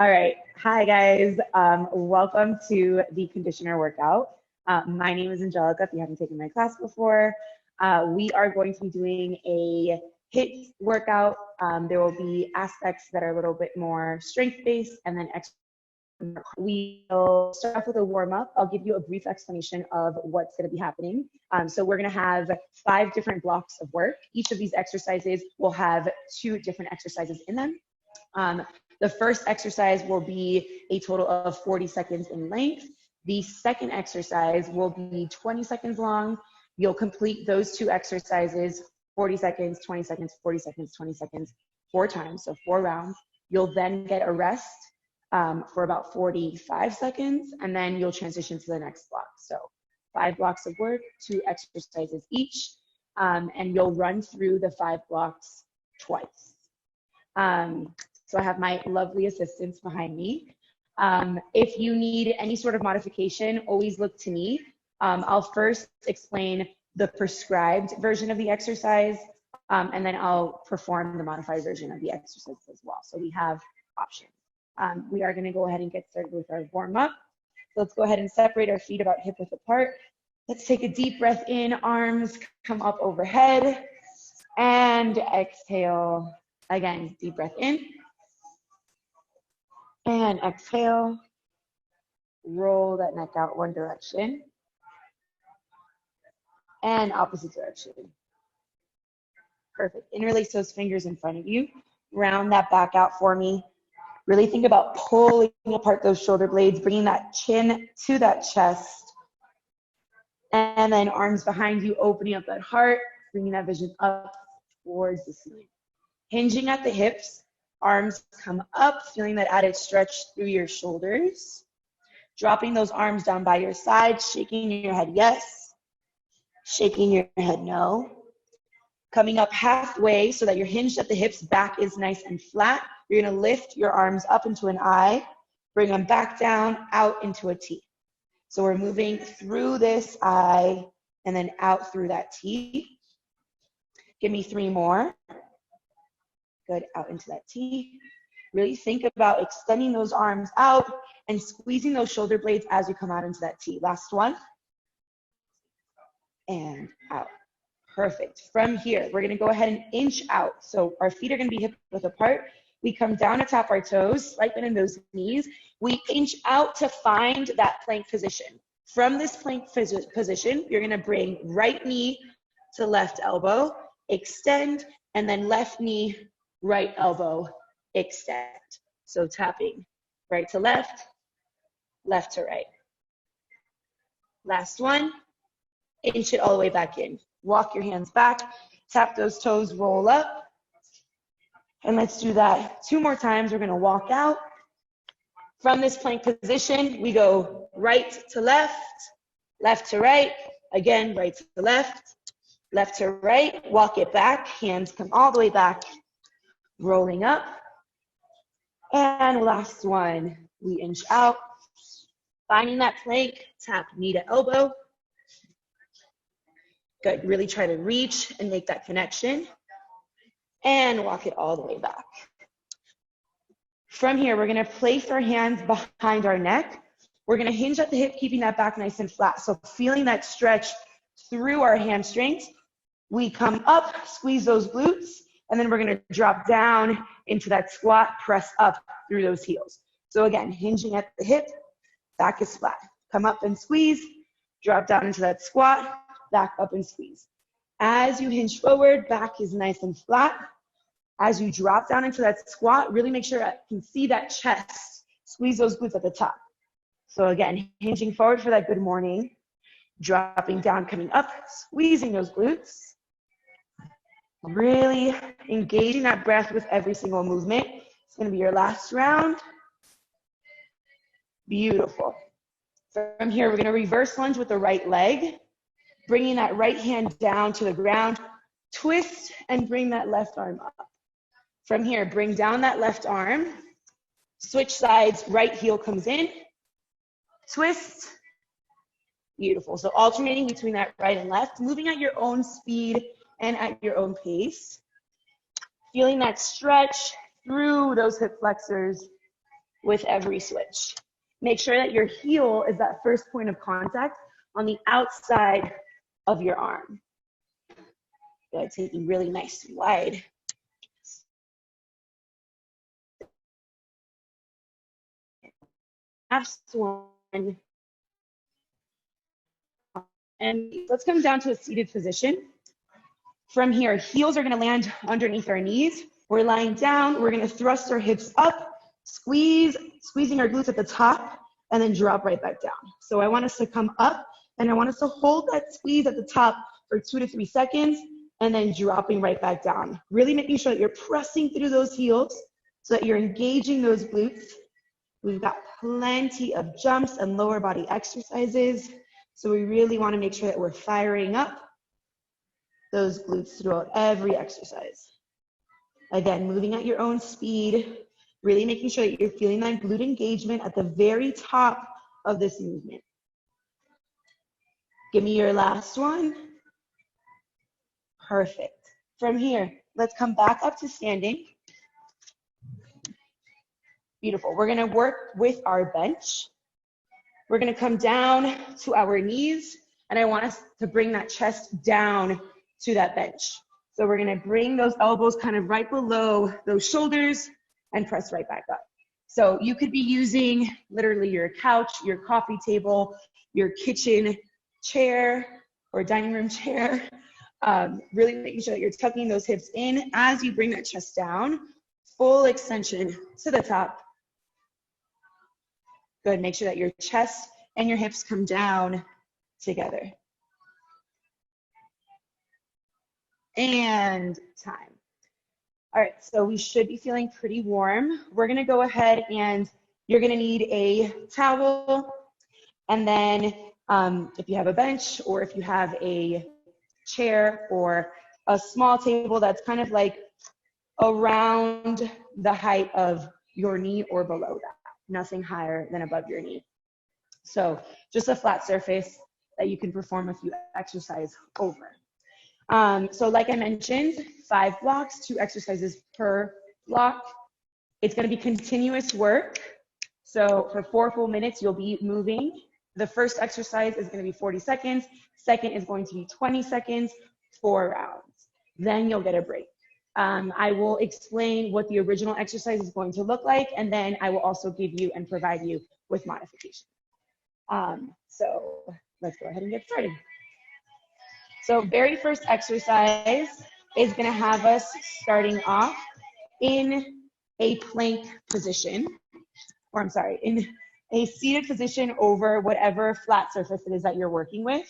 All right. Hi, guys. Welcome to the conditioner workout. My name is Angelica, if you haven't taken my class before. We are going to be doing a HIIT workout. There will be aspects that are a little bit more strength-based and then extra. We'll start off with a warm-up. I'll give you a brief explanation of what's going to be happening. So we're going to have 5 different blocks of work. Each of these exercises will have 2 different exercises in them. The first exercise will be a total of 40 seconds in length. The second exercise will be 20 seconds long. You'll complete those 2 exercises, 40 seconds, 20 seconds, 40 seconds, 20 seconds, 4 times, so 4 rounds. You'll then get a rest for about 45 seconds, and then you'll transition to the next block. So 5 blocks of work, 2 exercises each, and you'll run through the 5 blocks twice. So I have my lovely assistants behind me. If you need any sort of modification, always look to me. I'll first explain the prescribed version of the exercise, and then I'll perform the modified version of the exercise as well. So we have options. We are gonna go ahead and get started with our warm up. So let's go ahead and separate our feet about hip width apart. Let's take a deep breath in, arms come up overhead, and exhale. Again, deep breath in. And exhale, roll that neck out one direction and opposite direction. Perfect. Interlace those fingers in front of you. Round that back out for me. Really think about pulling apart those shoulder blades, bringing that chin to that chest. And then arms behind you, opening up that heart, bringing that vision up towards the ceiling. Hinging at the hips. Arms come up, feeling that added stretch through your shoulders. Dropping those arms down by your side, shaking your head yes, shaking your head no. Coming up halfway so that you're hinged at the hips, back is nice and flat. You're gonna lift your arms up into an I, bring them back down, out into a T. So we're moving through this I and then out through that T. Give me 3 more. Good, out into that T. Really think about extending those arms out and squeezing those shoulder blades as you come out into that T. Last one. And out. Perfect. From here, we're gonna go ahead and inch out. So our feet are gonna be hip width apart. We come down to tap our toes, slight bend in those knees. We inch out to find that plank position. From this plank position, you're gonna bring right knee to left elbow, extend, and then left knee, right elbow, extend. So tapping right to left, left to right. Last one, inch it all the way back in. Walk your hands back, tap those toes, roll up. And let's do that 2 more times. We're gonna walk out. From this plank position, we go right to left, left to right, again, right to left, left to right, walk it back, hands come all the way back, rolling up. And last one, we inch out, finding that plank, tap knee to elbow. Good, really try to reach and make that connection. And walk it all the way back. From here, we're gonna place our hands behind our neck. We're gonna hinge at the hip, keeping that back nice and flat. So feeling that stretch through our hamstrings. We come up, squeeze those glutes, and then we're gonna drop down into that squat, press up through those heels. So again, hinging at the hip, back is flat. Come up and squeeze, drop down into that squat, back up and squeeze. As you hinge forward, back is nice and flat. As you drop down into that squat, really make sure I can see that chest. Squeeze those glutes at the top. So again, hinging forward for that good morning. Dropping down, coming up, squeezing those glutes. Really engaging that breath with every single movement. It's gonna be your last round. Beautiful. From here, we're gonna reverse lunge with the right leg, bringing that right hand down to the ground, twist and bring that left arm up. From here, bring down that left arm, switch sides, right heel comes in, twist. Beautiful. So alternating between that right and left, moving at your own speed and at your own pace. Feeling that stretch through those hip flexors with every switch. Make sure that your heel is that first point of contact on the outside of your arm. Good, taking really nice wide. Last one. And let's come down to a seated position. From here, heels are gonna land underneath our knees. We're lying down, we're gonna thrust our hips up, squeezing our glutes at the top, and then drop right back down. So I want us to come up, and I want us to hold that squeeze at the top for 2 to 3 seconds, and then dropping right back down. Really making sure that you're pressing through those heels so that you're engaging those glutes. We've got plenty of jumps and lower body exercises. So we really want to make sure that we're firing up those glutes throughout every exercise. Again, moving at your own speed, really making sure that you're feeling that glute engagement at the very top of this movement. Give me your last one. Perfect. From here, let's come back up to standing. Beautiful. We're gonna work with our bench. We're gonna come down to our knees, and I want us to bring that chest down to that bench. So we're gonna bring those elbows kind of right below those shoulders and press right back up. So you could be using literally your couch, your coffee table, your kitchen chair or dining room chair. Really making sure that you're tucking those hips in as you bring that chest down. Full extension to the top. Good, make sure that your chest and your hips come down together. And time. All right, so we should be feeling pretty warm. We're gonna go ahead and you're gonna need a towel. And then if you have a bench or if you have a chair or a small table that's kind of like around the height of your knee or below that. Nothing higher than above your knee. So just a flat surface that you can perform a few exercises over. So like I mentioned, 5 blocks, 2 exercises per block. It's gonna be continuous work. So for 4 full minutes, you'll be moving. The first exercise is gonna be 40 seconds. Second is going to be 20 seconds, 4 rounds. Then you'll get a break. I will explain what the original exercise is going to look like, and then I will also give you and provide you with modifications. So let's go ahead and get started. So very first exercise is gonna have us starting off in a plank position, or I'm sorry, in a seated position over whatever flat surface it is that you're working with.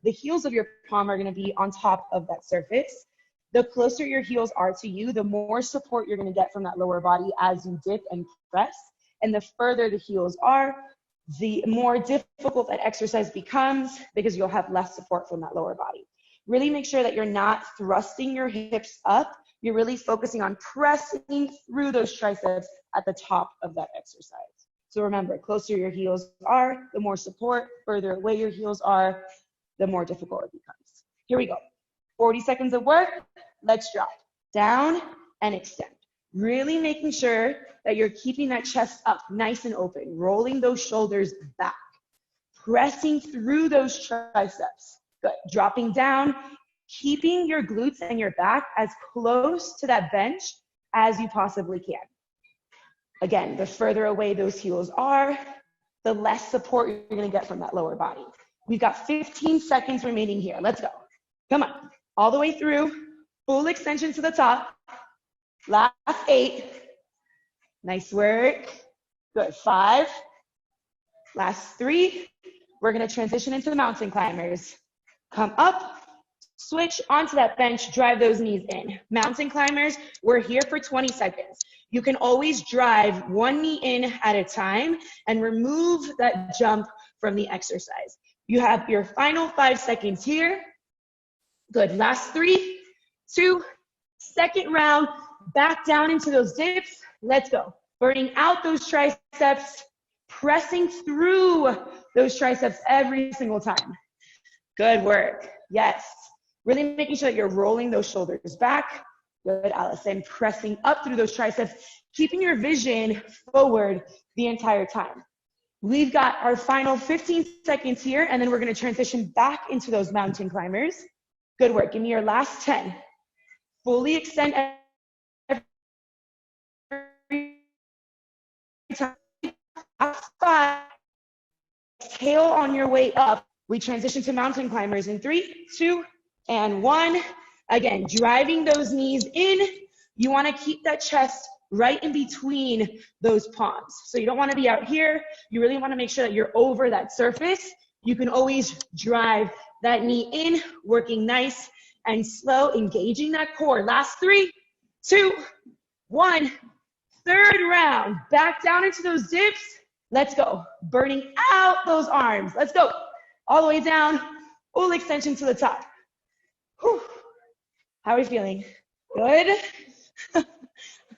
The heels of your palm are gonna be on top of that surface. The closer your heels are to you, the more support you're gonna get from that lower body as you dip and press. And the further the heels are, the more difficult that exercise becomes because you'll have less support from that lower body. Really make sure that you're not thrusting your hips up. You're really focusing on pressing through those triceps at the top of that exercise. So remember, closer your heels are, the more support, further away your heels are, the more difficult it becomes. Here we go. 40 seconds of work. Let's drop down and extend. Really making sure that you're keeping that chest up nice and open, rolling those shoulders back, pressing through those triceps. Good. Dropping down, keeping your glutes and your back as close to that bench as you possibly can. Again, the further away those heels are, the less support you're gonna get from that lower body. We've got 15 seconds remaining here. Let's go. Come on, all the way through, full extension to the top. Last 8. Nice work. Good, 5. Last 3. We're gonna transition into the mountain climbers. Come up, switch onto that bench, drive those knees in. Mountain climbers, we're here for 20 seconds. You can always drive one knee in at a time and remove that jump from the exercise. You have your final 5 seconds here. Good, last 3, 2, second round, back down into those dips. Let's go. Burning out those triceps, pressing through those triceps every single time. Good work, yes. Really making sure that you're rolling those shoulders back, Good, Allison. Pressing up through those triceps, keeping your vision forward the entire time. We've got our final 15 seconds here, and then we're going to transition back into those mountain climbers. Good work. Give me your last 10. Fully extend every time. Last 5. Exhale on your way up. We transition to mountain climbers in 3, 2, and 1. Again, driving those knees in. You want to keep that chest right in between those palms. So you don't want to be out here. You really want to make sure that you're over that surface. You can always drive that knee in, working nice and slow, engaging that core. Last 3, 2, 1. Third round. Back down into those dips. Let's go. Burning out those arms. Let's go. All the way down. Full extension to the top. Whew. How are we feeling? Good?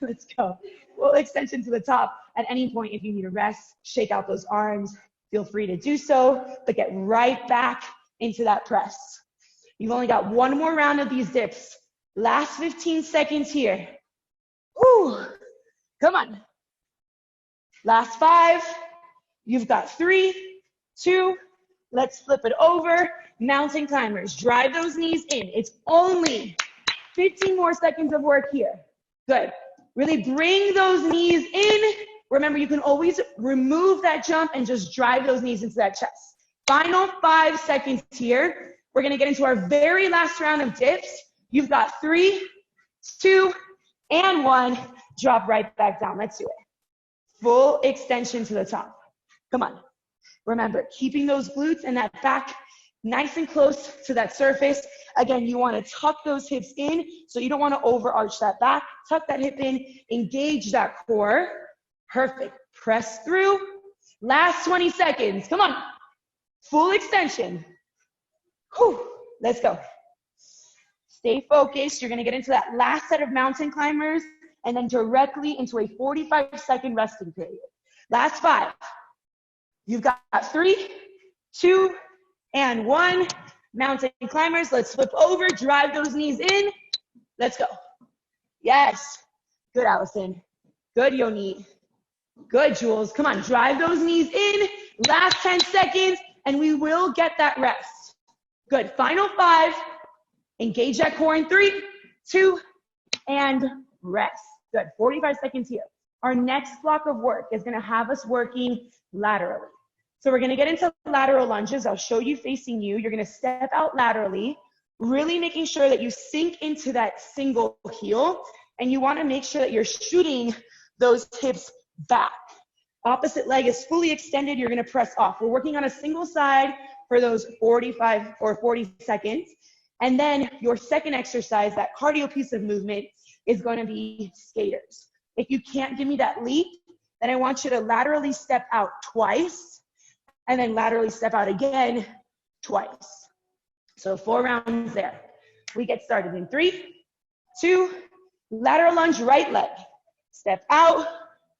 Let's go. Full extension to the top. At any point, if you need a rest, shake out those arms. Feel free to do so, but get right back into that press. You've only got one more round of these dips. Last 15 seconds here. Whew. Come on. Last 5. You've got 3, 2. Let's flip it over. Mountain climbers. Drive those knees in. It's only 15 more seconds of work here. Good. Really bring those knees in. Remember, you can always remove that jump and just drive those knees into that chest. Final 5 seconds here. We're going to get into our very last round of dips. You've got 3, 2, and 1. Drop right back down. Let's do it. Full extension to the top. Come on. Remember, keeping those glutes and that back nice and close to that surface. Again, you want to tuck those hips in, so you don't want to overarch that back. Tuck that hip in, engage that core. Perfect. Press through. Last 20 seconds. Come on. Full extension. Whew. Let's go. Stay focused. You're going to get into that last set of mountain climbers and then directly into a 45-second resting period. Last 5. You've got 3, 2, and 1. Mountain climbers. Let's flip over. Drive those knees in. Let's go. Yes. Good, Allison. Good, Yoni. Good, Jules. Come on. Drive those knees in. Last 10 seconds, and we will get that rest. Good. Final 5. Engage that core in 3, 2, and rest. Good. 45 seconds here. Our next block of work is going to have us working laterally. So we're going to get into lateral lunges. I'll show you facing you. You're going to step out laterally, really making sure that you sink into that single heel, and you want to make sure that you're shooting those hips back. Opposite leg is fully extended. You're going to press off. We're working on a single side for those 45 or 40 seconds. And then your second exercise, that cardio piece of movement, is going to be skaters. If you can't give me that leap, then I want you to laterally step out twice and then laterally step out again twice. So 4 rounds there. We get started in 3, 2, lateral lunge, right leg. Step out,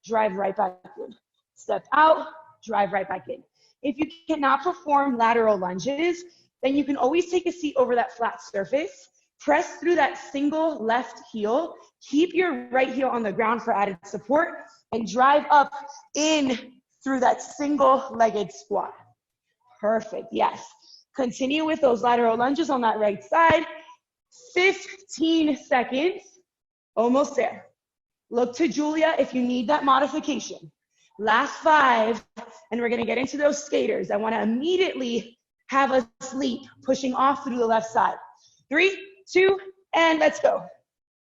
drive right back in. Step out, drive right back in. If you cannot perform lateral lunges, then you can always take a seat over that flat surface, press through that single left heel, keep your right heel on the ground for added support, and drive up in through that single-legged squat. Perfect, yes. Continue with those lateral lunges on that right side. 15 seconds, almost there. Look to Julia if you need that modification. Last 5, and we're gonna get into those skaters. I wanna immediately have us leap, pushing off through the left side. 3, 2, and let's go.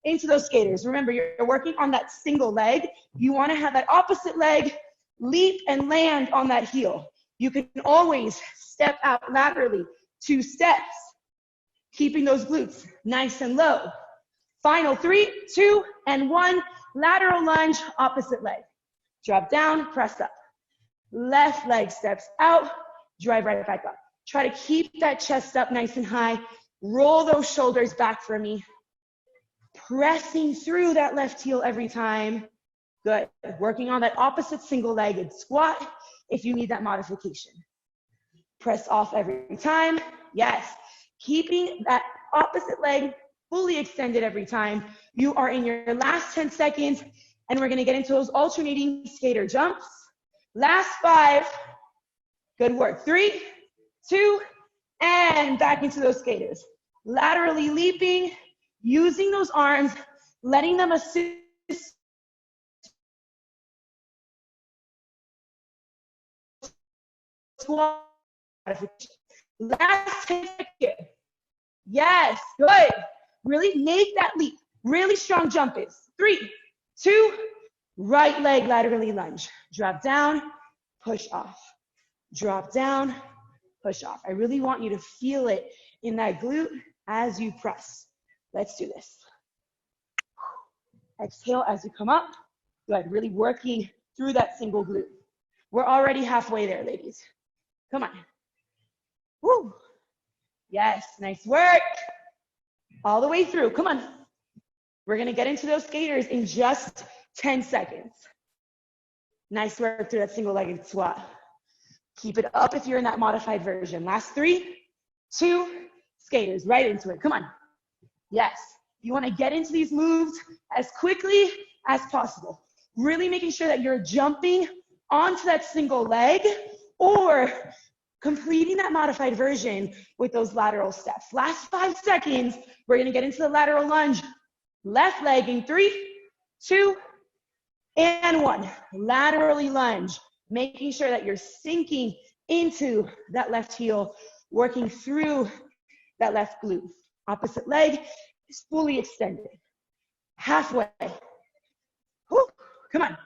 Into those skaters. Remember, you're working on that single leg. You wanna have that opposite leg leap and land on that heel. You can always step out laterally, 2 steps, keeping those glutes nice and low. Final 3, 2, and 1, lateral lunge, opposite leg. Drop down, press up. Left leg steps out, drive right back up. Try to keep that chest up nice and high. Roll those shoulders back for me. Pressing through that left heel every time. Good. Working on that opposite single-legged squat if you need that modification. Press off every time. Yes. Keeping that opposite leg fully extended every time. You are in your last 10 seconds, and we're gonna get into those alternating skater jumps. Last 5, good work. 3, 2, and back into those skaters. Laterally leaping, using those arms, letting them assist squat. Last 10 seconds. Yes, good. Really make that leap. Really strong jump is. 3, 2, right leg laterally lunge. Drop down, push off. Drop down, push off. I really want you to feel it in that glute as you press. Let's do this. Exhale as you come up. Good, really working through that single glute. We're already halfway there, ladies. Come on. Woo. Yes, nice work. All the way through, come on. We're gonna get into those skaters in just 10 seconds. Nice work through that single-legged squat. Keep it up if you're in that modified version. Last 3, 2, skaters, right into it, come on. Yes, you wanna get into these moves as quickly as possible. Really making sure that you're jumping onto that single leg or completing that modified version with those lateral steps. Last 5 seconds, we're gonna get into the lateral lunge. Left leg in 3, 2, and 1. Laterally lunge, making sure that you're sinking into that left heel, working through that left glute. Opposite leg is fully extended. Halfway. Whew. Come on.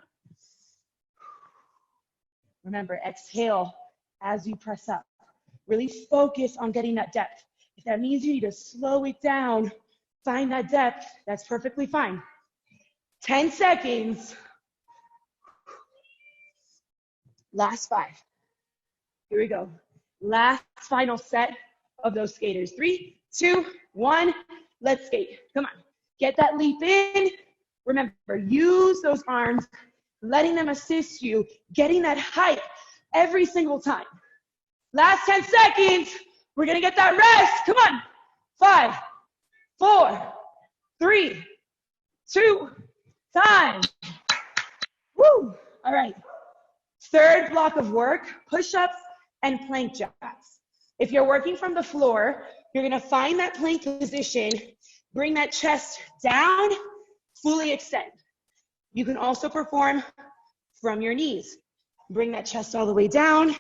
Remember, exhale as you press up. Really focus on getting that depth. If that means you need to slow it down, find that depth, that's perfectly fine. 10 seconds. Last 5. Here we go. Last final set of those skaters. 3, 2, 1. Let's skate. Come on. Get that leap in. Remember, use those arms, letting them assist you, getting that height every single time. Last 10 seconds. We're going to get that rest. Come on. 5, 4, 3, 2, time. Woo. All right. Third block of work, push-ups and plank jacks. If you're working from the floor, you're going to find that plank position, bring that chest down, fully extend. You can also perform from your knees. Bring that chest all the way down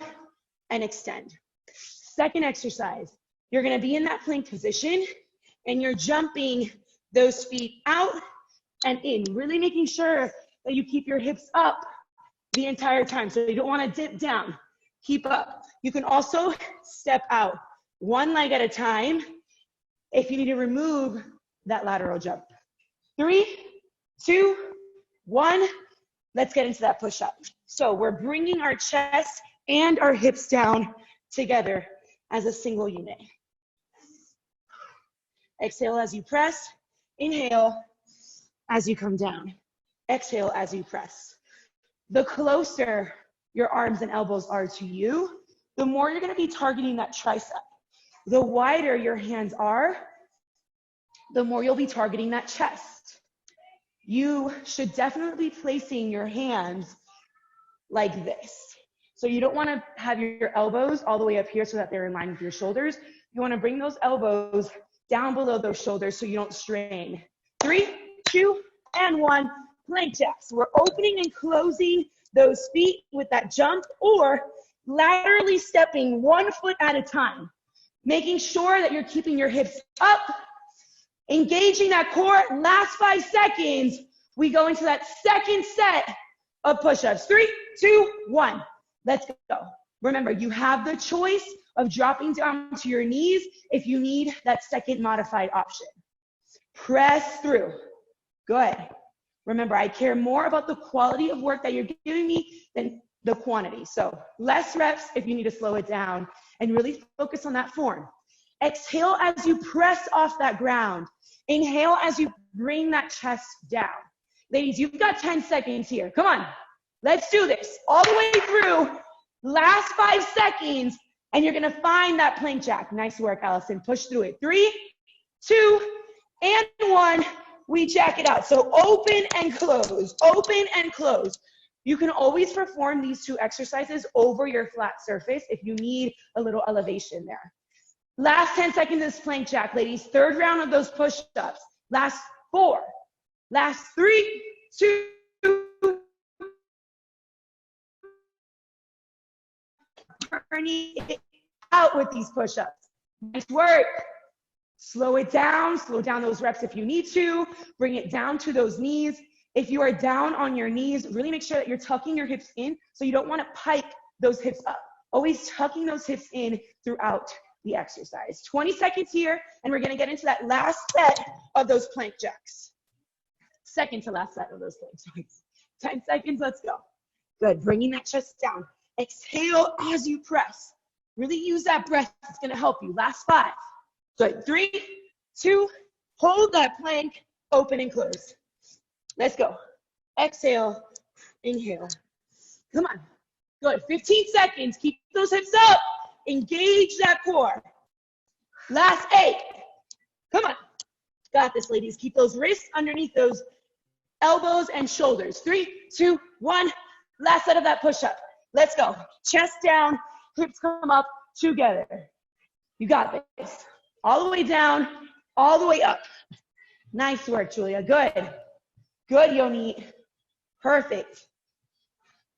and extend. Second exercise, you're going to be in that plank position and you're jumping those feet out and in, really making sure that you keep your hips up the entire time. So you don't want to dip down. Keep up. You can also step out one leg at a time if you need to remove that lateral jump. 3, 2, 1. Let's get into that push-up. So we're bringing our chest and our hips down together as a single unit. Exhale as you press. Inhale as you come down. Exhale as you press. The closer your arms and elbows are to you, the more you're going to be targeting that tricep. The wider your hands are, the more you'll be targeting that chest. You should definitely be placing your hands like this. So you don't want to have your elbows all the way up here so that they're in line with your shoulders. You want to bring those elbows down below those shoulders so you don't strain. 3, 2, and 1. Plank jacks. We're opening and closing those feet with that jump or laterally stepping 1 foot at a time, making sure that you're keeping your hips up, engaging that core. Last 5 seconds, we go into that second set of push-ups. 3, 2, 1. Let's go. Remember, you have the choice of dropping down to your knees if you need that second modified option. Press through. Good. Remember, I care more about the quality of work that you're giving me than the quantity. So less reps if you need to slow it down and really focus on that form. Exhale as you press off that ground. Inhale as you bring that chest down. Ladies, you've got 10 seconds here. Come on. Let's do this all the way through. Last 5 seconds, and you're going to find that plank jack. Nice work, Allison. Push through it. 3, 2, and 1. We jack it out. So open and close, open and close. You can always perform these 2 exercises over your flat surface if you need a little elevation there. Last 10 seconds is plank jack, ladies. 3rd round of those push-ups. Last 4, last 3, 2, turning it out with these push-ups. Nice work. Slow it down. Slow down those reps if you need to. Bring it down to those knees. If you are down on your knees, really make sure that you're tucking your hips in so you don't want to pike those hips up. Always tucking those hips in throughout the exercise. 20 seconds here, and we're going to get into that last set of those plank jacks. Second to last set of those plank jacks. 10 seconds, let's go. Good, bringing that chest down. Exhale as you press. Really use that breath, it's going to help you. Last 5. Good, 3, 2, hold that plank, open and close. Let's go. Exhale, inhale. Come on. Good, 15 seconds. Keep those hips up. Engage that core. Last 8. Come on. Got this, ladies. Keep those wrists underneath those elbows and shoulders. 3, 2, 1. Last set of that push-up. Let's go. Chest down, hips come up together. You got this. All the way down, all the way up. Nice work, Julia. Good. Good, Yoni. Perfect.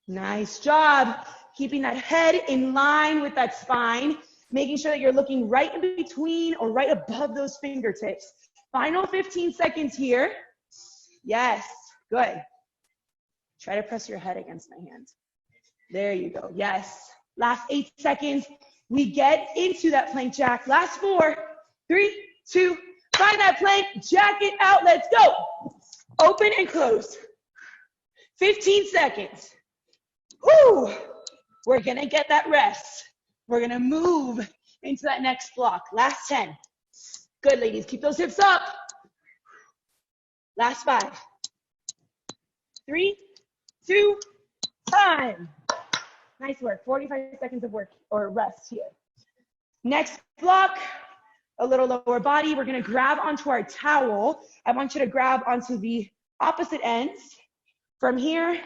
Nice job. Keeping that head in line with that spine, making sure that you're looking right in between or right above those fingertips. Final 15 seconds here. Yes, good. Try to press your head against my hand. There you go. Yes. Last 8 seconds. We get into that plank jack. Last 4, 3, 2, find that plank, jack it out. Let's go. Open and close. 15 seconds. Woo! We're going to get that rest. We're going to move into that next block. Last 10. Good, ladies. Keep those hips up. Last 5. 3, 2, time. Nice work. 45 seconds of work or rest here. Next block, a little lower body. We're going to grab onto our towel. I want you to grab onto the opposite ends. From here,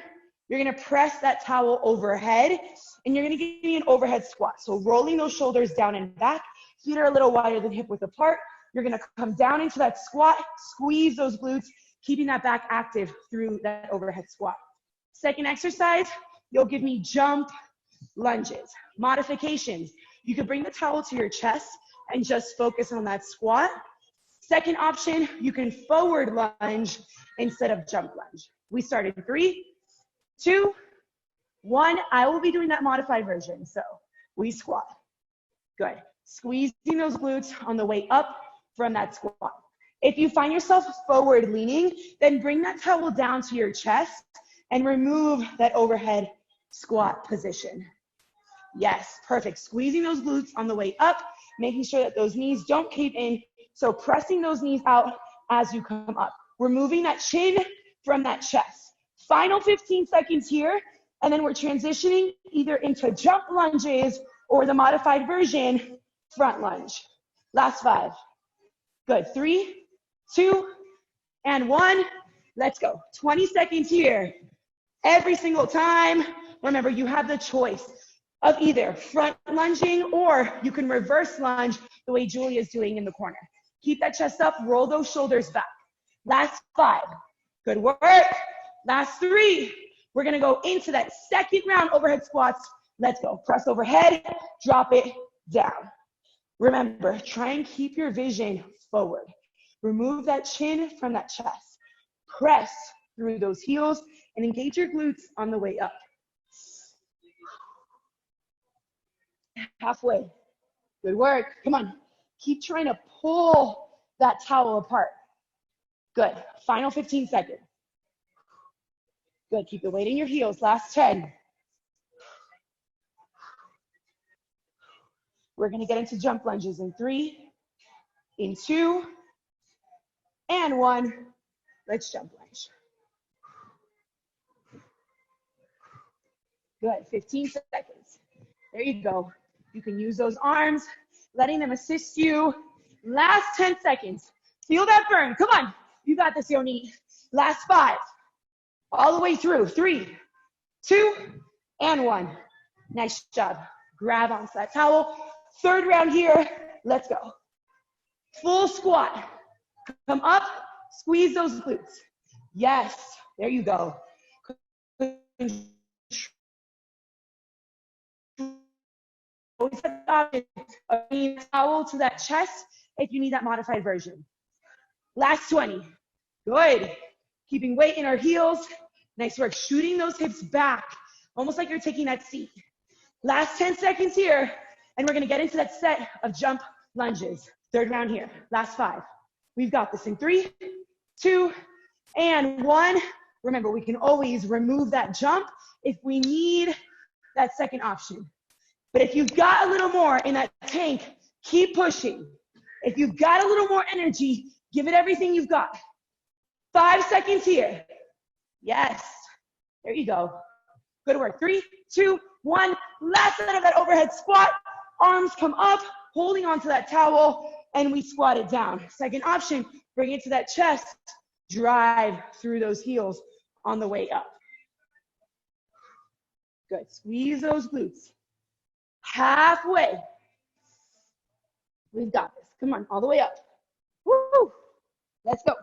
you're going to press that towel overhead, and you're going to give me an overhead squat. So rolling those shoulders down and back. Feet are a little wider than hip width apart. You're going to come down into that squat, squeeze those glutes, keeping that back active through that overhead squat. Second exercise, you'll give me jump lunges. Modifications. You could bring the towel to your chest and just focus on that squat. Second option, you can forward lunge instead of jump lunge. We started 3, 2, 1. I will be doing that modified version. So we squat. Good. Squeezing those glutes on the way up from that squat. If you find yourself forward leaning, then bring that towel down to your chest and remove that overhead squat position. Yes, perfect. Squeezing those glutes on the way up, making sure that those knees don't cave in. So pressing those knees out as you come up. We're moving that chin from that chest. Final 15 seconds here, and then we're transitioning either into jump lunges or the modified version, front lunge. Last 5. Good. 3, 2, and 1. Let's go. 20 seconds here. Every single time, remember, you have the choice of either front lunging or you can reverse lunge the way Julia is doing in the corner. Keep that chest up, roll those shoulders back. Last 5. Good work. Last 3. We're going to go into that second round overhead squats. Let's go. Press overhead, drop it down. Remember, try and keep your vision forward. Remove that chin from that chest. Press through those heels and engage your glutes on the way up. Halfway. Good work. Come on. Keep trying to pull that towel apart. Good. Final 15 seconds. Good. Keep the weight in your heels. Last 10. We're going to get into jump lunges in 3, in 2, and 1. Let's jump lunge. Good. 15 seconds. There you go. You can use those arms, letting them assist you. Last 10 seconds. Feel that burn. Come on. You got this, Yoni. Last 5. All the way through. 3, 2, and 1. Nice job. Grab onto that towel. 3rd round here. Let's go. Full squat. Come up. Squeeze those glutes. Yes. There you go. Always have the option of bringing the towel to that chest if you need that modified version. Last 20. Good. Keeping weight in our heels. Nice work. Shooting those hips back, almost like you're taking that seat. Last 10 seconds here, and we're going to get into that set of jump lunges. 3rd round here. Last 5. We've got this in 3, 2, and 1. Remember, we can always remove that jump if we need that 2nd option. But if you've got a little more in that tank, keep pushing. If you've got a little more energy, give it everything you've got. 5 seconds here. Yes. There you go. Good work. 3, 2, 1. Last set of that overhead squat. Arms come up, holding onto that towel, and we squat it down. 2nd option, bring it to that chest. Drive through those heels on the way up. Good. Squeeze those glutes. Halfway. We've got this. Come on, all the way up. Woo! Let's go.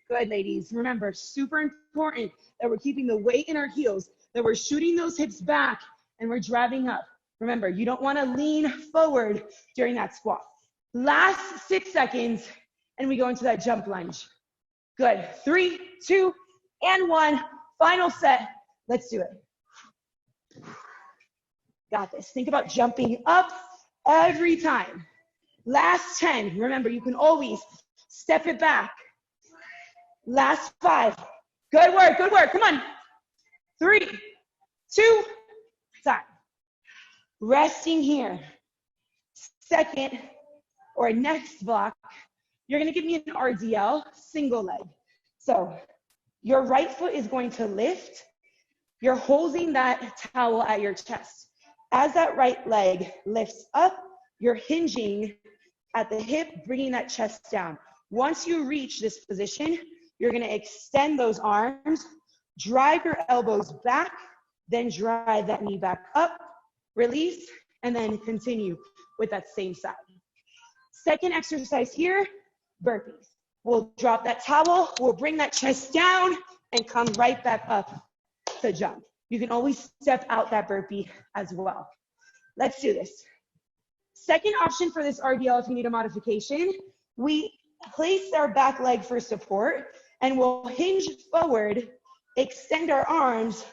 Good, ladies. Remember, super important that we're keeping the weight in our heels, that we're shooting those hips back, and we're driving up. Remember, you don't want to lean forward during that squat. Last 6 seconds, and we go into that jump lunge. Good. 3, 2, and 1. Final set. Let's do it. Got this. Think about jumping up every time. Last 10. Remember, you can always step it back. Last 5. Good work, good work. Come on. 3, 2, time. Resting here. 2nd or next block, you're going to give me an RDL, single leg. So your right foot is going to lift. You're holding that towel at your chest. As that right leg lifts up, you're hinging at the hip, bringing that chest down. Once you reach this position, you're going to extend those arms, drive your elbows back, then drive that knee back up, release, and then continue with that same side. 2nd exercise here, burpees. We'll drop that towel, we'll bring that chest down, and come right back up to jump. You can always step out that burpee as well. Let's do this. 2nd option for this RDL, if you need a modification, we place our back leg for support, and we'll hinge forward, extend our arms,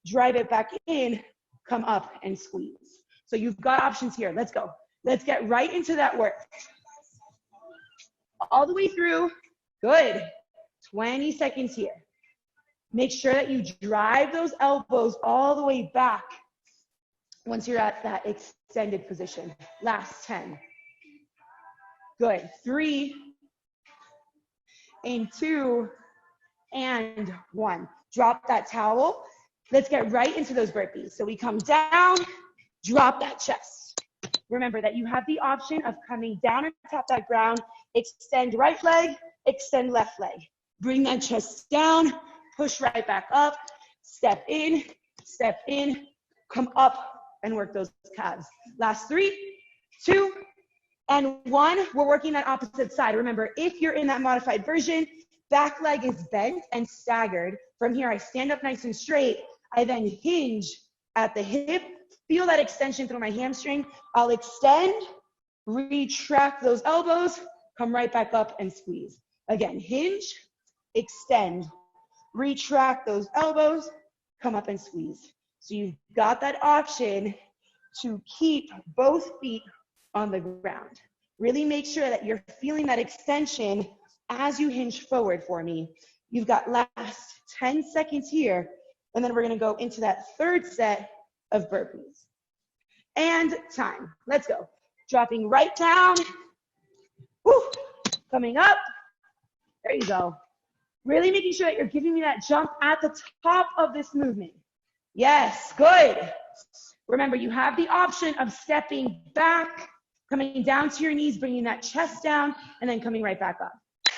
drive it back in, come up and squeeze. So you've got options here. Let's go. Let's get right into that work. All the way through. Good. 20 seconds here. Make sure that you drive those elbows all the way back once you're at that extended position. Last 10. Good. 3, and 2, and 1. Drop that towel. Let's get right into those burpees. So we come down, drop that chest. Remember that you have the option of coming down and tap that ground, extend right leg, extend left leg. Bring that chest down, push right back up, step in, come up and work those calves. Last 3, 2, and 1. We're working that opposite side. Remember, if you're in that modified version, back leg is bent and staggered. From here, I stand up nice and straight. I then hinge at the hip. Feel that extension through my hamstring. I'll extend, retract those elbows, come right back up and squeeze. Again, hinge, extend, retract those elbows, come up and squeeze. So you've got that option to keep both feet on the ground. Really make sure that you're feeling that extension as you hinge forward for me. You've got last 10 seconds here, and then we're gonna go into that 3rd set of burpees. And time, let's go. Dropping right down, woo, coming up, there you go. Really making sure that you're giving me that jump at the top of this movement. Yes, good. Remember, you have the option of stepping back Coming down to your knees, bringing that chest down, and then coming right back up.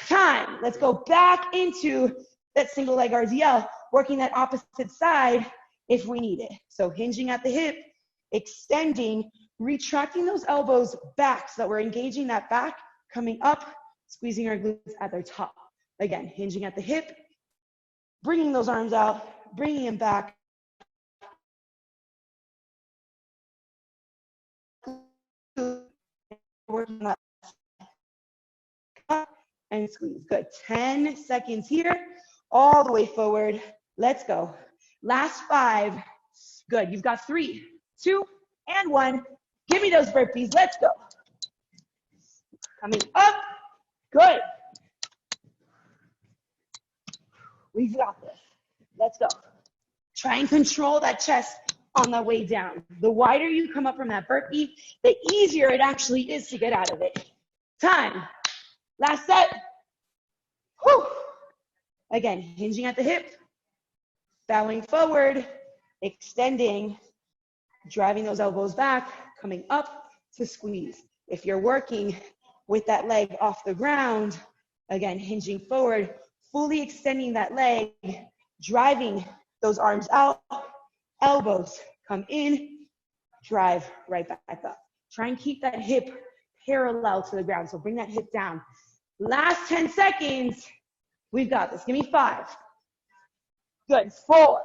Time. Let's go back into that single leg RDL, working that opposite side if we need it. So hinging at the hip, extending, retracting those elbows back so that we're engaging that back, coming up, squeezing our glutes at their top. Again, hinging at the hip, bringing those arms out, bringing them back. Working that up and squeeze. Good. 10 seconds here, all the way forward. Let's go. Last 5. Good. You've got 3, 2, and 1. Give me those burpees. Let's go. Coming up. Good. We've got this. Let's go. Try and control that chest on the way down. The wider you come up from that burpee, the easier it actually is to get out of it. Time. Last set. Whew. Again, hinging at the hip, bowing forward, extending, driving those elbows back, coming up to squeeze. If you're working with that leg off the ground, again, hinging forward, fully extending that leg, driving those arms out, elbows come in, drive right back up. Try and keep that hip parallel to the ground. So bring that hip down. Last 10 seconds. We've got this. Give me 5. Good. 4,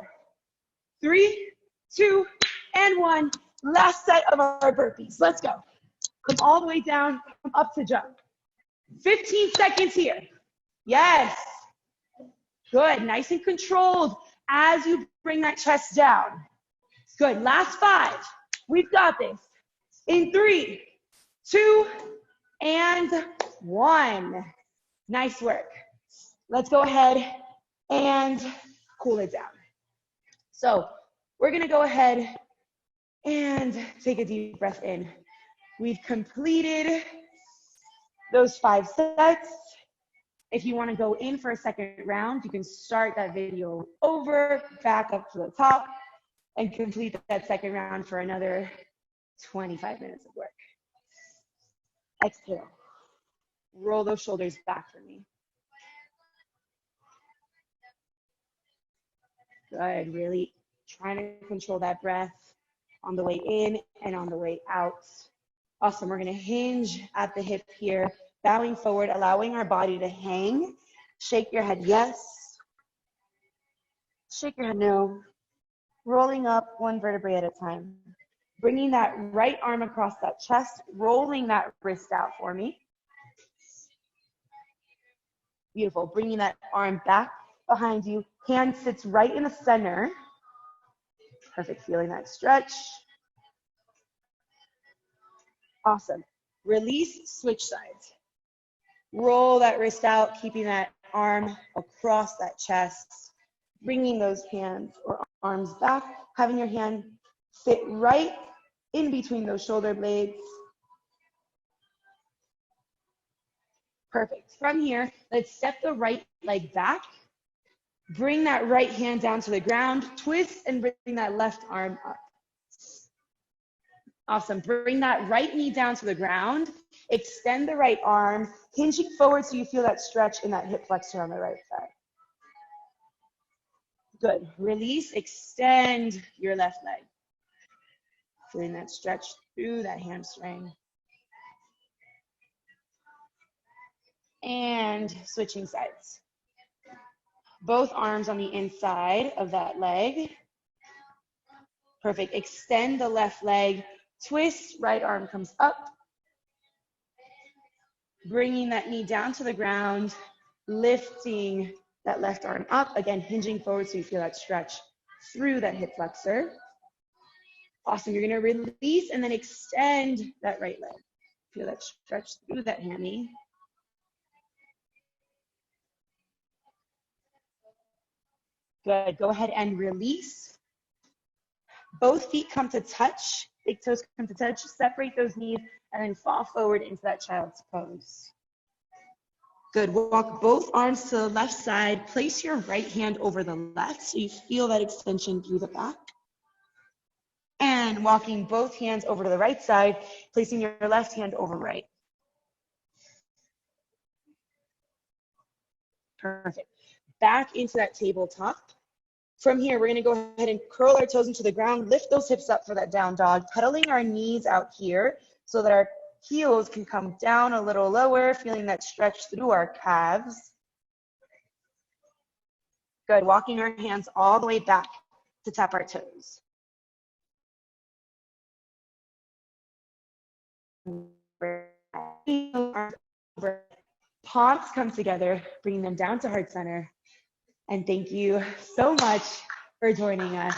3, 2, and 1. Last set of our burpees. Let's go. Come all the way down, come up to jump. 15 seconds here. Yes. Good. Nice and controlled as you bring that chest down. Good. Last 5. We've got this. In 3, 2, and 1. Nice work. Let's go ahead and cool it down. So we're going to go ahead and take a deep breath in. We've completed those 5 sets. If you want to go in for a second round, you can start that video over, back up to the top, and complete that second round for another 25 minutes of work. Exhale. Roll those shoulders back for me. Good. Really trying to control that breath on the way in and on the way out. Awesome. We're going to hinge at the hip here, bowing forward, allowing our body to hang. Shake your head yes. Shake your head no. Rolling up one vertebrae at a time. Bringing that right arm across that chest, rolling that wrist out for me. Beautiful. Bringing that arm back behind you. Hand sits right in the center. Perfect. Feeling that stretch. Awesome. Release, switch sides. Roll that wrist out, keeping that arm across that chest. Bringing those hands or arms back, having your hand fit right in between those shoulder blades. Perfect. From here, let's step the right leg back. Bring that right hand down to the ground. Twist and bring that left arm up. Awesome. Bring that right knee down to the ground. Extend the right arm, hinging forward so you feel that stretch in that hip flexor on the right side. Good. Release, extend your left leg. Feeling that stretch through that hamstring. And switching sides. Both arms on the inside of that leg. Perfect. Extend the left leg. Twist, right arm comes up. Bringing that knee down to the ground. Lifting that left arm up. Again, hinging forward so you feel that stretch through that hip flexor. Awesome. You're going to release and then extend that right leg. Feel that stretch through that hammy. Good. Go ahead and release. Both feet come to touch. Big toes come to touch. Separate those knees and then fall forward into that child's pose. Good. Walk both arms to the left side. Place your right hand over the left so you feel that extension through the back. And then walking both hands over to the right side, placing your left hand over right. Perfect. Back into that tabletop. From here, we're going to go ahead and curl our toes into the ground, lift those hips up for that down dog, pedaling our knees out here so that our heels can come down a little lower, feeling that stretch through our calves. Good. Walking our hands all the way back to tap our toes. Palms come together, bringing them down to heart center. And thank you so much for joining us.